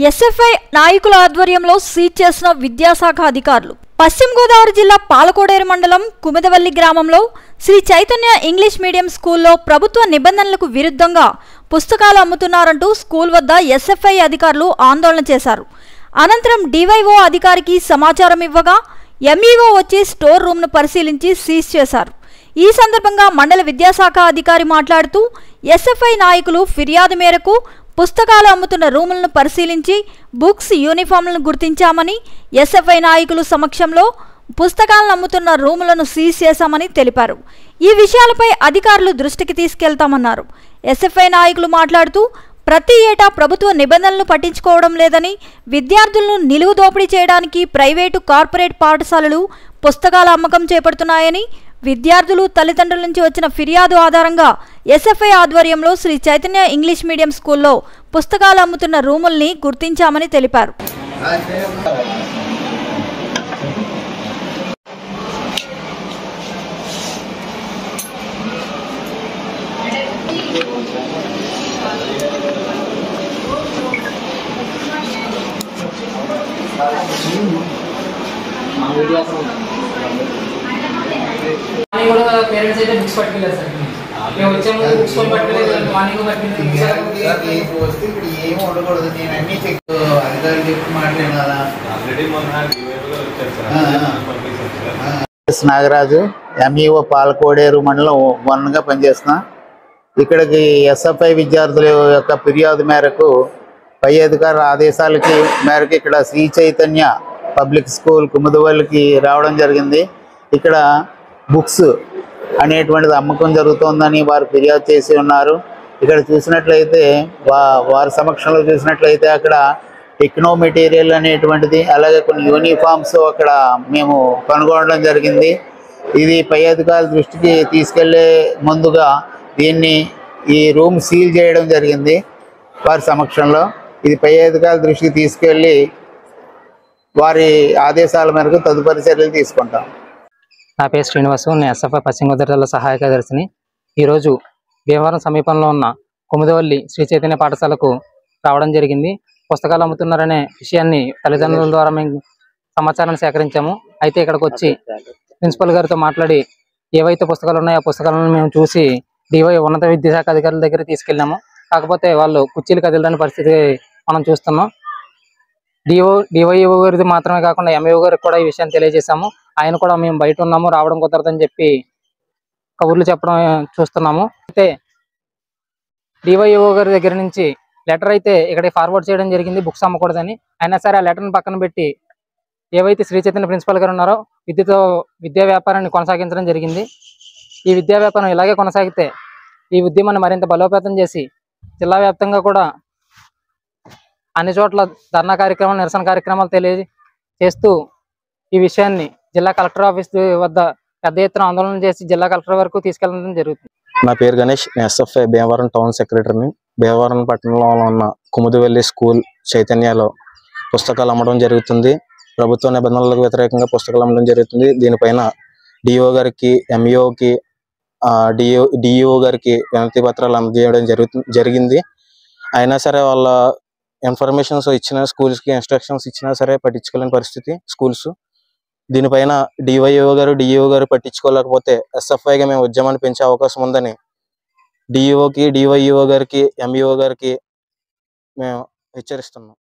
SFI నాయకుల ఆధ్వర్యంలో seize చేసిన విద్యాశాఖ అధికారులు. పశ్చిమ గోదావరి జిల్లా పాలకోడేరు మండలం కుమిదవల్లి గ్రామంలో శ్రీ చైతన్య ఇంగ్లీష్ మీడియం స్కూల్లో ప్రభుత్వ నిబంధనలకు విరుద్ధంగా పుస్తకాలు అమ్ముతున్నారంటూ స్కూల్ వద్ద ఎస్ఎఫ్ఐ అధికారులు ఆందోళన చేశారు. అనంతరం డివైఓ అధికారికి సమాచారం ఇవ్వగా ఎంఈఓ వచ్చి స్టోర్ రూమ్ను పరిశీలించి సీజ్ చేశారు. ఈ సందర్భంగా మండల విద్యాశాఖ అధికారి మాట్లాడుతూ ఎస్ఎఫ్ఐ నాయకులు ఫిర్యాదు మేరకు పుస్తకాలు అమ్ముతున్న రూములను పరిశీలించి బుక్స్, యూనిఫామ్లను గుర్తించామని, ఎస్ఎఫ్ఐ నాయకులు సమక్షంలో పుస్తకాలను అమ్ముతున్న రూములను సీజ్ చేశామని తెలిపారు. ఈ విషయాలపై అధికారులు దృష్టికి తీసుకెళ్తామన్నారు. ఎస్ఎఫ్ఐ నాయకులు మాట్లాడుతూ ప్రతి ఏటా ప్రభుత్వ నిబంధనలను పట్టించుకోవడం లేదని, విద్యార్థులను నిలువు దోపిడీ చేయడానికి ప్రైవేటు, కార్పొరేట్ పాఠశాలలు పుస్తకాల అమ్మకం చేపడుతున్నాయని, విద్యార్థులు, తల్లిదండ్రుల నుంచి వచ్చిన ఫిర్యాదు ఆధారంగా ఎస్ఎఫ్ఐ ఆధ్వర్యంలో శ్రీ చైతన్య ఇంగ్లీష్ మీడియం స్కూల్లో పుస్తకాలు అమ్ముతున్న రూముల్ని గుర్తించామని తెలిపారు. పేరెంట్స్ అయితే బుక్స్ పట్టుకెళ్ళారు సార్. మేము వచ్చాము, బుక్స్ కొని పట్టుకెళ్ళలేదు. మార్నింగ్ నాగరాజు, ఎంఈఓ పాలకోడేరు మండలం 1గా పనిచేస్తున్నా. ఇక్కడికి ఎస్ఎఫ్ఐ విద్యార్థుల యొక్క ఫిర్యాదు మేరకు పై అధికారుల ఆదేశాలకి మేరకు ఇక్కడ శ్రీ చైతన్య పబ్లిక్ స్కూల్ కుముదవల్లికి రావడం జరిగింది. ఇక్కడ బుక్స్ అనేటువంటిది అమ్మకం జరుగుతోందని వారు ఫిర్యాదు చేసి ఉన్నారు. ఇక్కడ చూసినట్లయితే వారి సమక్షంలో చూసినట్లయితే అక్కడ టెక్నో మెటీరియల్ అనేటువంటిది, అలాగే కొన్ని యూనిఫామ్స్ అక్కడ మేము కనుగొనడం జరిగింది. ఇది పై అధికారుల దృష్టికి తీసుకెళ్లే ముందుగా దీన్ని ఈ రూమ్ సీల్ చేయడం జరిగింది వారి సమక్షంలో. ఇది పై అధికారుల దృష్టికి తీసుకెళ్ళి వారి ఆదేశాల మేరకు తదుపరి చర్యలు తీసుకుంటాం. నా పేరు శ్రీనివాసు, నేను ఎస్ఎఫ్ఐ పశ్చిమ గోదావరి జిల్లా సహాయక దర్శిని. ఈరోజు భీమవరం సమీపంలో ఉన్న కుమిదవల్లి శ్రీ చైతన్య పాఠశాలకు రావడం జరిగింది. పుస్తకాలు అమ్ముతున్నారనే విషయాన్ని తల్లిదండ్రుల ద్వారా మేము సమాచారాన్ని సేకరించాము. అయితే ఇక్కడికి వచ్చి ప్రిన్సిపల్ గారితో మాట్లాడి ఏవైతే పుస్తకాలు ఉన్నాయో ఆ పుస్తకాలను మేము చూసి ఉన్నత విద్యాశాఖ అధికారుల దగ్గర తీసుకెళ్ళాము. కాకపోతే వాళ్ళు కుర్చీలు కదలని పరిస్థితి మనం చూస్తున్నాం. డివైఓ గారిది మాత్రమే కాకుండా ఎంఈఓ గారికి కూడా ఈ విషయాన్ని తెలియజేశాము. ఆయన కూడా మేము బయట ఉన్నాము, రావడం కుదరదని చెప్పి కబుర్లు చెప్పడం చూస్తున్నాము. అయితే డివైఓ గారి దగ్గర నుంచి లెటర్ అయితే ఇక్కడ ఫార్వర్డ్ చేయడం జరిగింది బుక్స్ అమ్మకూడదని. అయినా సరే ఆ లెటర్ని పక్కన పెట్టి ఏవైతే శ్రీ చైతన్య ప్రిన్సిపల్ గారు ఉన్నారో విద్యా వ్యాపారాన్ని కొనసాగించడం జరిగింది. ఈ విద్యా వ్యాపారం ఇలాగే కొనసాగితే ఈ ఉద్యమాన్ని మరింత బలోపేతం చేసి జిల్లా వ్యాప్తంగా కూడా అన్ని చోట్ల ధర్నా కార్యక్రమాలు, నిరసన కార్యక్రమాలు తెలియజేస్తూ ఈ విషయాన్ని జిల్లా కలెక్టర్ ఆఫీస్ వద్ద పెద్ద ఎత్తున ఆందోళన చేసి జిల్లా కలెక్టర్ వరకు తీసుకెళ్లడం జరుగుతుంది. నా పేరు గణేష్, ఎస్ఎఫ్ఐ భీమవరం టౌన్ సెక్రటరీని. భీమవరం పట్టణంలో ఉన్న కుముదవల్లి స్కూల్ చైతన్యలో పుస్తకాలు అమ్మడం జరుగుతుంది. ప్రభుత్వ నిబంధనలకు వ్యతిరేకంగా పుస్తకాలు అమ్మడం జరుగుతుంది. దీనిపైన డిఓ గారికి, ఎంఈఓకి, డిఈఓ గారికి వినతి పత్రాలు అందజేయడం జరిగింది. అయినా సరే వాళ్ళ ఇన్ఫర్మేషన్స్ ఇచ్చిన స్కూల్స్కి ఇన్స్ట్రక్షన్స్ ఇచ్చినా సరే పట్టించుకోలేని పరిస్థితి స్కూల్స్. దీనిపైన డివైఓ గారు, డిఈఓ గారు పట్టించుకోలేకపోతే ఎస్ఎఫ్ఐగా మేము ఉద్యమాన్ని పెంచే అవకాశం ఉందని డిఈఓకి, డివైఓ గారికి, ఎంఈఓ గారికి మేము హెచ్చరిస్తున్నాం.